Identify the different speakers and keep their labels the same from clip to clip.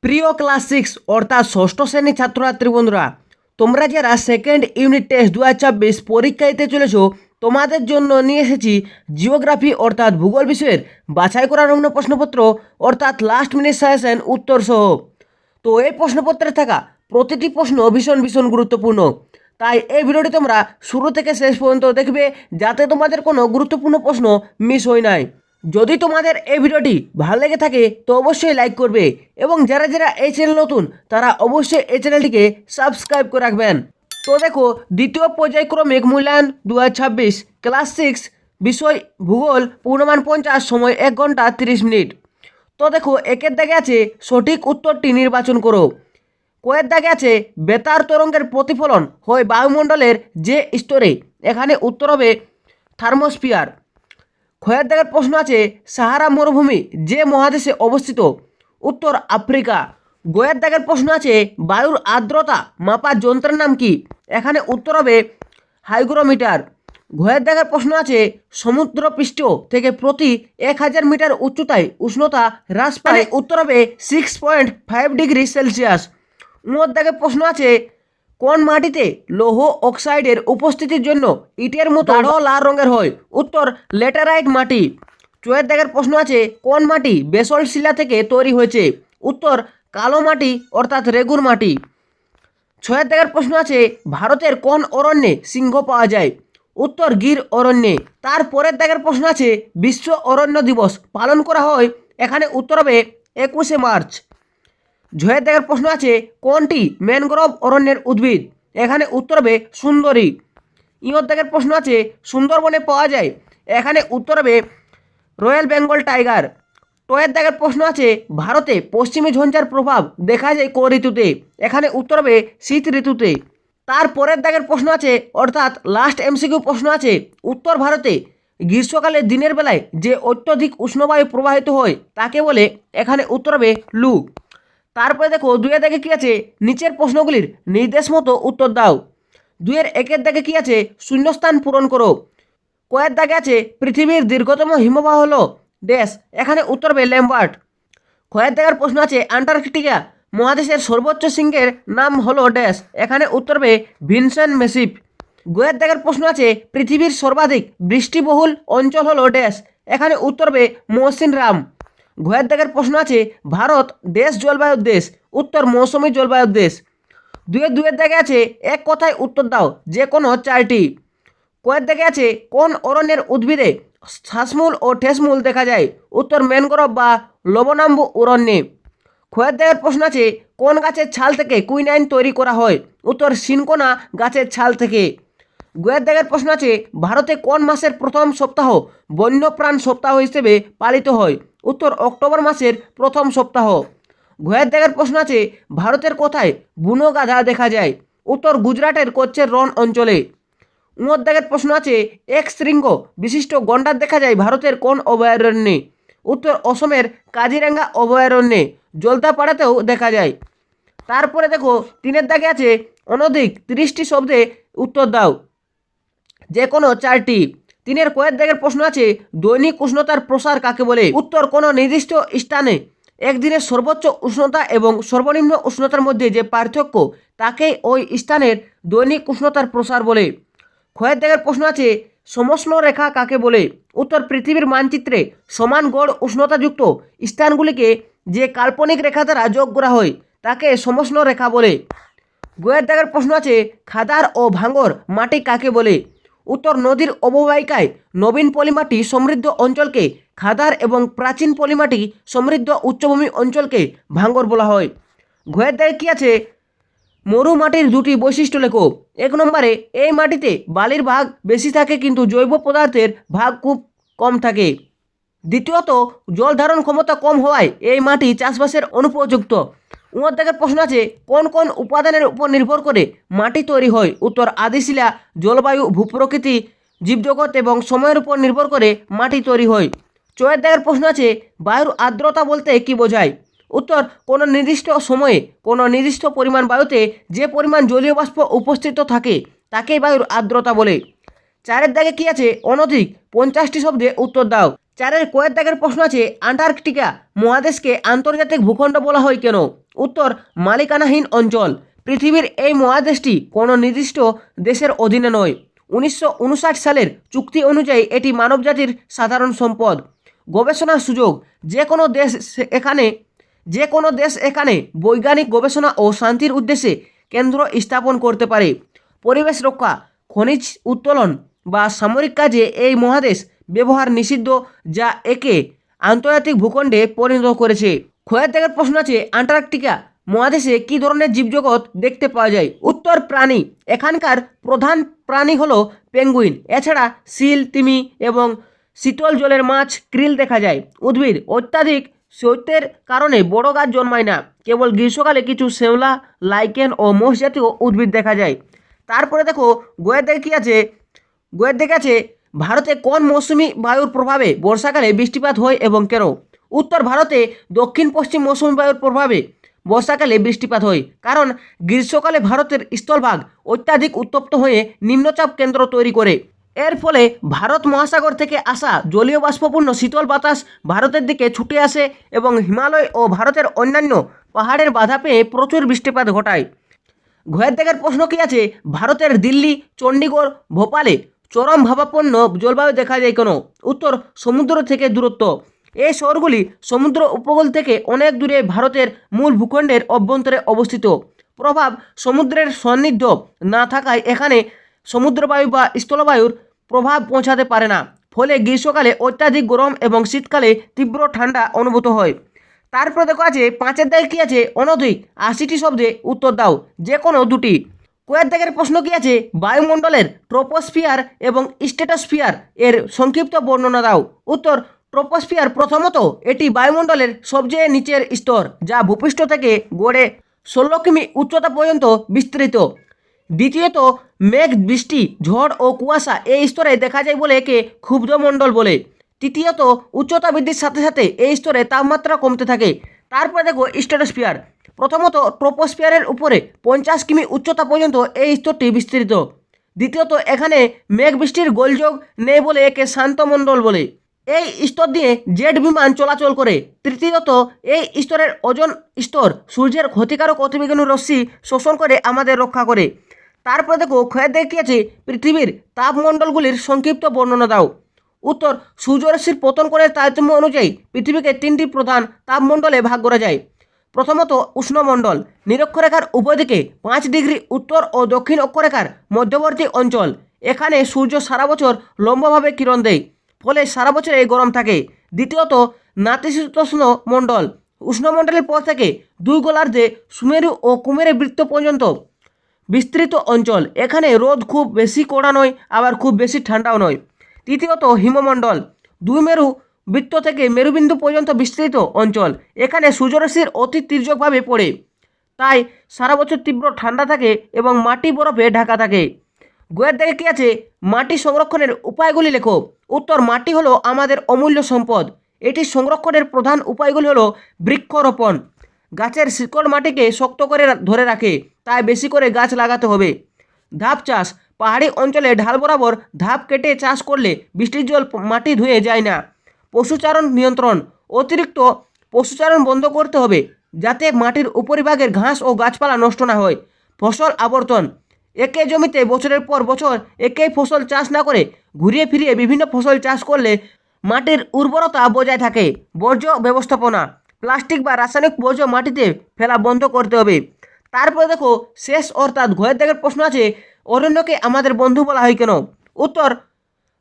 Speaker 1: প্রিয় ক্লাস 6 অর্থাৎ ষষ্ঠ শ্রেণীর ছাত্রছাত্রী বন্ধুরা, তোমরা যারা সেকেন্ড ইউনিট টেস্ট 2026 পরীক্ষা দিতে চলেছ, তোমাদের জন্য নিয়ে এসেছি জিওগ্রাফি অর্থাৎ ভূগোল বিষয়ের বাছাই করা নমুনা প্রশ্নপত্র অর্থাৎ লাস্ট মিনিট সাজেশন উত্তর সহ। তো এই প্রশ্নপত্রে থাকা প্রতিটি প্রশ্ন ভীষণ ভীষণ গুরুত্বপূর্ণ, তাই এই ভিডিওটি তোমরা শুরু থেকে শেষ পর্যন্ত দেখবে যাতে তোমাদের কোনো গুরুত্বপূর্ণ প্রশ্ন মিস হয় নাই। যদি তোমাদের এই ভিডিওটি ভালো লেগে থাকে তো অবশ্যই লাইক করবে এবং যারা যারা এই চ্যানেল নতুন তারা অবশ্যই এই চ্যানেলটিকে সাবস্ক্রাইব করে রাখবেন। তো দেখো, দ্বিতীয় পর্যায়ক্রমিক মূল্যায়ন 2026 ক্লাস 6 বিষয় ভূগোল, পূর্ণমান 50, সময় 1 ঘন্টা 30 মিনিট। তো দেখো, একের দাগে আছে সঠিক উত্তরটি নির্বাচন করো। কয়ের দাগে আছে বেতার তরঙ্গের প্রতিফলন হয় বায়ুমণ্ডলের যে স্তরে, এখানে উত্তর হবে থার্মোস্ফিয়ার। ক্ষয়ের দাগের প্রশ্ন আছে সাহারা মরুভূমি যে মহাদেশে অবস্থিত, উত্তর আফ্রিকা। গয়ের দাগের প্রশ্ন আছে বায়ুর আর্দ্রতা মাপার যন্ত্রের নাম কি, এখানে উত্তর হবে হাইগ্রোমিটার। ঘয়ের দাগের প্রশ্ন আছে সমুদ্রপৃষ্ঠ থেকে প্রতি 1000 মিটার উচ্চতায় উষ্ণতা হ্রাস পায়, উত্তর হবে 6.5 ডিগ্রি সেলসিয়াস। উঁয়ের দাগের প্রশ্ন আছে কোন মাটিতে লৌহ অক্সাইডের উপস্থিতির জন্য ইটের মতো গাঢ় লাল রঙের হয়, উত্তর ল্যাটেরাইট মাটি। চয়ের দাগের প্রশ্ন আছে কোন মাটি বেসল্ট শিলা থেকে তৈরি হয়েছে, উত্তর কালো মাটি অর্থাৎ রেগুর মাটি। ছয়ের দাগের প্রশ্ন আছে ভারতের কোন অরণ্যে সিংহ পাওয়া যায়, উত্তর গির অরণ্যে। তার পরের দাগের প্রশ্ন আছে বিশ্ব অরণ্য দিবস পালন করা হয়, এখানে উত্তর হবে 21শে মার্চ। ঝয়ের দাগের প্রশ্ন আছে কোনটি ম্যানগ্রোভ অরণ্যের উদ্ভিদ, এখানে উত্তর হবে সুন্দরী। ইঁর দাগের প্রশ্ন আছে সুন্দরবনে পাওয়া যায়, এখানে উত্তর হবে রয়্যাল বেঙ্গল টাইগার। টয়ের দাগের প্রশ্ন আছে ভারতে পশ্চিমী ঝঞ্ঝার প্রভাব দেখা যায় কোন ঋতুতে, এখানে উত্তর হবে শীত ঋতুতে। তার পরের দাগের প্রশ্ন আছে অর্থাৎ লাস্ট এমসিকিউ প্রশ্ন আছে উত্তর ভারতে গ্রীষ্মকালে দিনের বেলায় যে অত্যধিক উষ্ণবায়ু প্রবাহিত হয় তাকে বলে, এখানে উত্তর হবে লু। তারপরে দেখো, দুয়ের দাগে কী আছে নিচের প্রশ্নগুলির নির্দেশ মতো উত্তর দাও। দুয়ের একের দাগে কী আছে শূন্যস্থান পূরণ করো। কয়ের দাগে আছে পৃথিবীর দীর্ঘতম হিমবাহ হলো ড্যাশ, এখানে উত্তর হবে ল্যাম্বার্ট। ক্ষয়ের দাগের প্রশ্ন আছে আন্টার্কটিকা মহাদেশের সর্বোচ্চ শৃঙ্গের নাম হলো ড্যাশ, এখানে উত্তর হবে ভিনসেন্ট মেসিভ। গোয়ের দাগের প্রশ্ন আছে পৃথিবীর সর্বাধিক বৃষ্টিবহুল অঞ্চল হলো ড্যাশ, এখানে উত্তর হবে মৌসিনরাম। ঘয়ের দাগের প্রশ্ন আছে ভারত দেশ জলবায়ুর দেশ, উত্তর মৌসুমী জলবায়ুর দেশ। দুয়ের দাগে আছে এক কথায় উত্তর দাও যে কোনো 4টি। কয়ের দাগে আছে কোন অরণ্যের উদ্ভিদে শ্বাসমূল ও ঠেসমূল দেখা যায়, উত্তর ম্যানগ্রোভ বা লবণাম্বু অরণ্যে। ক্ষয়ের দাগের প্রশ্ন আছে কোন গাছের ছাল থেকে কুইনাইন তৈরি করা হয়, উত্তর সিনকোনা গাছের ছাল থেকে। গোয়ের দাগের প্রশ্ন আছে ভারতে কোন মাসের প্রথম সপ্তাহ বন্যপ্রাণ সপ্তাহ হিসেবে পালিত হয়, উত্তর অক্টোবর মাসের প্রথম সপ্তাহ। ঘয়ের দাগের প্রশ্ন আছে ভারতের কোথায় বুনো গাধা দেখা যায়, উত্তর গুজরাটের কচ্ছের রণ অঞ্চলে। উঁয়ের দাগের প্রশ্ন আছে এক শৃঙ্গ বিশিষ্ট গন্ডার দেখা যায় ভারতের কোন অভয়ারণ্যে, উত্তর অসমের কাজিরাঙ্গা অভয়ারণ্যে। জলদাপাড়াতেও দেখা যায়। তারপরে দেখো, তিনের দাগে আছে অনধিক 30টি শব্দে উত্তর দাও যে কোনো 4টি। তিনের কয়ের দাগের প্রশ্ন আছে দৈনিক উষ্ণতার প্রসার কাকে বলে, উত্তর কোনো নির্দিষ্ট স্থানে একদিনের সর্বোচ্চ উষ্ণতা এবং সর্বনিম্ন উষ্ণতার মধ্যে যে পার্থক্য তাকেই ওই স্থানের দৈনিক উষ্ণতার প্রসার বলে। ক্ষয়ের দাগের প্রশ্ন আছে সমষ্ণ রেখা কাকে বলে, উত্তর পৃথিবীর মানচিত্রে সমান গড় উষ্ণতাযুক্ত স্থানগুলিকে যে কাল্পনিক রেখা দ্বারা যোগ করা হয় তাকে সমষ্ণ রেখা বলে। গোয়ের দাগের প্রশ্ন আছে খাদার ও ভাঙর মাটি কাকে বলে, উত্তর নদীর অববাহিকায় নবীন পলিমাটি সমৃদ্ধ অঞ্চলকে খাদার এবং প্রাচীন পলিমাটি সমৃদ্ধ উচ্চভূমি অঞ্চলকে ভাঙর বলা হয়। ঘয়ের দাগে কী আছে মরু মাটির 2টি বৈশিষ্ট্য লেখো। 1 নম্বরে এই মাটিতে বালির ভাগ বেশি থাকে কিন্তু জৈব পদার্থের ভাগ খুব কম থাকে। দ্বিতীয়ত জল ধারণ ক্ষমতা কম হওয়ায় এই মাটি চাষবাসের অনুপযুক্ত। উঁয়ের দাগের প্রশ্ন আছে কোন কোন উপাদানের উপর নির্ভর করে মাটি তৈরি হয়, উত্তর আদিশিলা, জলবায়ু, ভূপ্রকৃতি, জীবজগৎ এবং সময়ের উপর নির্ভর করে মাটি তৈরি হয়। চয়ের দাগের প্রশ্ন আছে বায়ুর আর্দ্রতা বলতে কী বোঝায়, উত্তর কোনো নির্দিষ্ট সময়ে কোনো নির্দিষ্ট পরিমাণ বায়ুতে যে পরিমাণ জলীয় বাষ্প উপস্থিত থাকে তাকেই বায়ুর আর্দ্রতা বলে। 4এর দাগে কী আছে অনধিক 50টি শব্দে উত্তর দাও। 4এর কয়ের দাগের প্রশ্ন আছে আন্টার্কটিকা মহাদেশকে আন্তর্জাতিক ভূখণ্ড বলা হয় কেন, উত্তর মালিকানাহীন অঞ্চল। পৃথিবীর এই মহাদেশটি কোনো নির্দিষ্ট দেশের অধীনে নয়। 1959 সালের চুক্তি অনুযায়ী এটি মানবজাতির সাধারণ সম্পদ। গবেষণার সুযোগ, যে কোনো দেশ এখানে বৈজ্ঞানিক গবেষণা ও শান্তির উদ্দেশ্যে কেন্দ্র স্থাপন করতে পারে। পরিবেশ রক্ষা, খনিজ উত্তোলন বা সামরিক কাজে এই মহাদেশ ব্যবহার নিষিদ্ধ, যা একে আন্তর্জাতিক ভূখণ্ডে পরিণত করেছে। ক্ষয়ের দাগের প্রশ্ন আছে, আন্টার্কটিকা মহাদেশে কী ধরনের জীবজগৎ দেখতে পাওয়া যায়? উত্তর প্রাণী। এখানকার প্রধান প্রাণী হলো পেঙ্গুইন। এছাড়া সিল, তিমি এবং শীতল জলের মাছ, ক্রিল দেখা যায়। উদ্ভিদ, অত্যাধিক শৈত্যের কারণে বড় গাছ জন্মায় না। কেবল গ্রীষ্মকালে কিছু শ্যাওলা, লাইকেন ও মোষ জাতীয় উদ্ভিদ দেখা যায়। তারপরে দেখো গোয়ের দিকে কী আছে। গোয়ের দিকে আছে, ভারতে কোন মৌসুমি বায়ুর প্রভাবে বর্ষাকালে বৃষ্টিপাত হয় এবং কেন? উত্তর ভারতে দক্ষিণ পশ্চিম মৌসুমি বায়ুর প্রভাবে বর্ষাকালে বৃষ্টিপাত হয়, কারণ গ্রীষ্মকালে ভারতের স্থলভাগ অত্যাধিক উত্তপ্ত হয়ে নিম্নচাপ কেন্দ্র তৈরি করে। এর ফলে ভারত মহাসাগর থেকে আসা জলীয় বাষ্পপূর্ণ শীতল বাতাস ভারতের দিকে ছুটে আসে এবং হিমালয় ও ভারতের অন্যান্য পাহাড়ের বাধা পেয়ে প্রচুর বৃষ্টিপাত ঘটায়। ঘয়ের দাগের প্রশ্ন কী আছে, ভারতের দিল্লি, চণ্ডীগড়, ভোপালে চরম ভাবাপন্ন জলবায়ু দেখা যায় কেন? উত্তর সমুদ্র থেকে দূরত্ব। এই শহরগুলি সমুদ্র উপকূল থেকে অনেক দূরে ভারতের মূল ভূখণ্ডের অভ্যন্তরে অবস্থিত। প্রভাব, সমুদ্রের সান্নিধ্য না থাকায় এখানে সমুদ্রবায়ু বা স্থলবায়ুর প্রভাব পৌঁছাতে পারে না। ফলে গ্রীষ্মকালে অত্যাধিক গরম এবং শীতকালে তীব্র ঠান্ডা অনুভূত হয়। তারপরে দেখো আছে 5-এর দাগে কী আছে, অনধিক 80টি শব্দে উত্তর দাও, যে কোনো দুটি। কয়ের দাগের প্রশ্ন কী আছে, বায়ুমণ্ডলের ট্রপোস্ফিয়ার এবং স্ট্র্যাটোস্ফিয়ার এর সংক্ষিপ্ত বর্ণনা দাও। উত্তর ট্রপোস্ফিয়ার, প্রথমত এটি বায়ুমণ্ডলের সবচেয়ে নিচের স্তর, যা ভূপৃষ্ঠ থেকে গড়ে 16 কিমি উচ্চতা পর্যন্ত বিস্তৃত। দ্বিতীয়ত মেঘ, বৃষ্টি, ঝড় ও কুয়াশা এই স্তরে দেখা যায় বলে একে ক্ষুব্ধমণ্ডল বলে। তৃতীয়ত উচ্চতা বৃদ্ধির সাথে সাথে এই স্তরে তাপমাত্রা কমতে থাকে। তারপরে দেখো স্ট্র্যাটোস্ফিয়ার, প্রথমত ট্রপোস্ফিয়ারের উপরে 50 কিমি উচ্চতা পর্যন্ত এই স্তরটি বিস্তৃত। দ্বিতীয়ত এখানে মেঘ বৃষ্টির গোলযোগ নেই বলে একে শান্তমণ্ডল বলে। এই স্তর দিয়ে জেট বিমান চলাচল করে। তৃতীয়ত এই স্তরের ওজোন স্তর সূর্যের ক্ষতিকারক অতিবেগুনি রশ্মি শোষণ করে আমাদের রক্ষা করে। তারপরে দেখো ক্ষয়ের দিকে কী আছে, পৃথিবীর তাপমণ্ডলগুলির সংক্ষিপ্ত বর্ণনা দাও। উত্তর সূর্যরশ্মির পতন কোণের তারতম্য অনুযায়ী পৃথিবীকে 3টি প্রধান তাপমণ্ডলে ভাগ করা যায়। প্রথমত উষ্ণমণ্ডল, নিরক্ষরেখার উভয় দিকে 5 ডিগ্রি উত্তর ও দক্ষিণ অক্ষরেখার মধ্যবর্তী অঞ্চল। এখানে সূর্য সারা বছর লম্বভাবে কিরণ দেয়, ফলে সারা বছরে গরম থাকে। দ্বিতীয়ত নাতিশীতোষ্ণ মণ্ডল, উষ্ণমণ্ডলের পর থেকে 2 গোলার্ধে সুমেরু ও কুমেরু বৃত্ত পর্যন্ত বিস্তৃত অঞ্চল। এখানে রোদ খুব বেশি কড়া নয়, আবার খুব বেশি ঠান্ডাও নয়। তৃতীয়ত হিমমণ্ডল, 2 মেরু বৃত্ত থেকে মেরুবিন্দু পর্যন্ত বিস্তৃত অঞ্চল। এখানে সূর্যরশ্মির অতি তির্যকভাবে পড়ে, তাই সারা বছর তীব্র ঠান্ডা থাকে এবং মাটি বরফে ঢাকা থাকে। গোয়ের দাগে কী আছে, মাটি সংরক্ষণের উপায়গুলি লেখো। উত্তর মাটি হলো আমাদের অমূল্য সম্পদ। এটি সংরক্ষণের প্রধান উপায়গুলি হলো বৃক্ষরোপণ, গাছের শিকড় মাটিকে শক্ত করে ধরে রাখে, তাই বেশি করে গাছ লাগাতে হবে। ধাপ চাষ, পাহাড়ি অঞ্চলে ঢাল বরাবর ধাপ কেটে চাষ করলে বৃষ্টির জল মাটি ধুয়ে যায় না। পশুচারণ নিয়ন্ত্রণ, অতিরিক্ত পশুচারণ বন্ধ করতে হবে, যাতে মাটির উপরিভাগের ঘাস ও গাছপালা নষ্ট না হয়। ফসল আবর্তন, একই জমিতে বছরের পর বছর একই ফসল চাষ না করে ঘুরিয়ে ফিরিয়ে বিভিন্ন ফসল চাষ করলে মাটির উর্বরতা বজায় থাকে। বর্জ্য ব্যবস্থাপনা, প্লাস্টিক বা রাসায়নিক বর্জ্য মাটিতে ফেলা বন্ধ করতে হবে। তারপরে দেখো শেষ অর্থাৎ ঘয়ের দাগের প্রশ্ন আছে, অরণ্যকে আমাদের বন্ধু বলা হয় কেন? উত্তর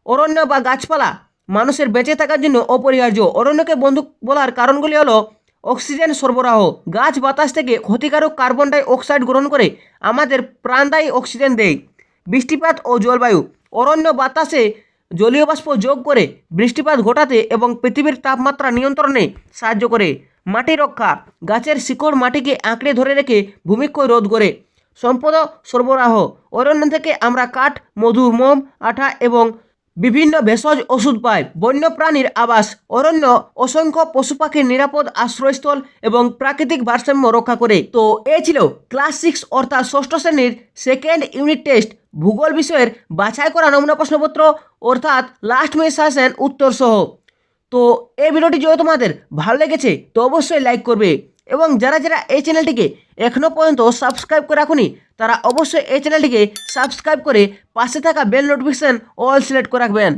Speaker 1: অরণ্য বা গাছপালা মানুষের বেঁচে থাকার জন্য অপরিহার্য। অরণ্যকে বন্ধু বলার কারণগুলি হলো অক্সিজেন সরবরাহ, গাছ বাতাস থেকে ক্ষতিকারক কার্বন ডাই অক্সাইড গ্রহণ করে আমাদের প্রাণদায়ী অক্সিজেন দেয়। বৃষ্টিপাত ও জলবায়ু, অরণ্য বাতাসে জলীয় বাষ্প যোগ করে বৃষ্টিপাত ঘটাতে এবং পৃথিবীর তাপমাত্রা নিয়ন্ত্রণে সাহায্য করে। মাটি রক্ষা, গাছের শিকড় মাটিকে আঁকড়ে ধরে রেখে ভূমিক্ষয় রোধ করে। সম্পদ সরবরাহ, অরণ্য থেকে আমরা কাঠ, মধু, মোম, আঠা এবং বিভিন্ন ভেষজ ওষুধ পাই। বন্যপ্রাণীর আবাস, অরণ্য অসংখ্য পশু পাখির নিরাপদ আশ্রয়স্থল এবং প্রাকৃতিক ভারসাম্য রক্ষা করে। তো এই ছিল ক্লাস 6 অর্থাৎ ষষ্ঠ শ্রেণীর সেকেন্ড ইউনিট টেস্ট ভূগোল বিষয়ের বাছাই করা নমুনা প্রশ্নপত্র অর্থাৎ লাস্ট মিনিট সাজেশন উত্তর সহ। তো এই ভিডিওটি যদি তোমাদের ভালো লেগেছে তো অবশ্যই লাইক করবে এবং যারা যারা এই চ্যানেলটিকে এখনও পর্যন্ত সাবস্ক্রাইব করে রাখুনি তারা অবশ্যই এই চ্যানেলটিকে সাবস্ক্রাইব করে পাশে থাকা বেল নোটিফিকেশন অল সিলেক্ট করে রাখবেন।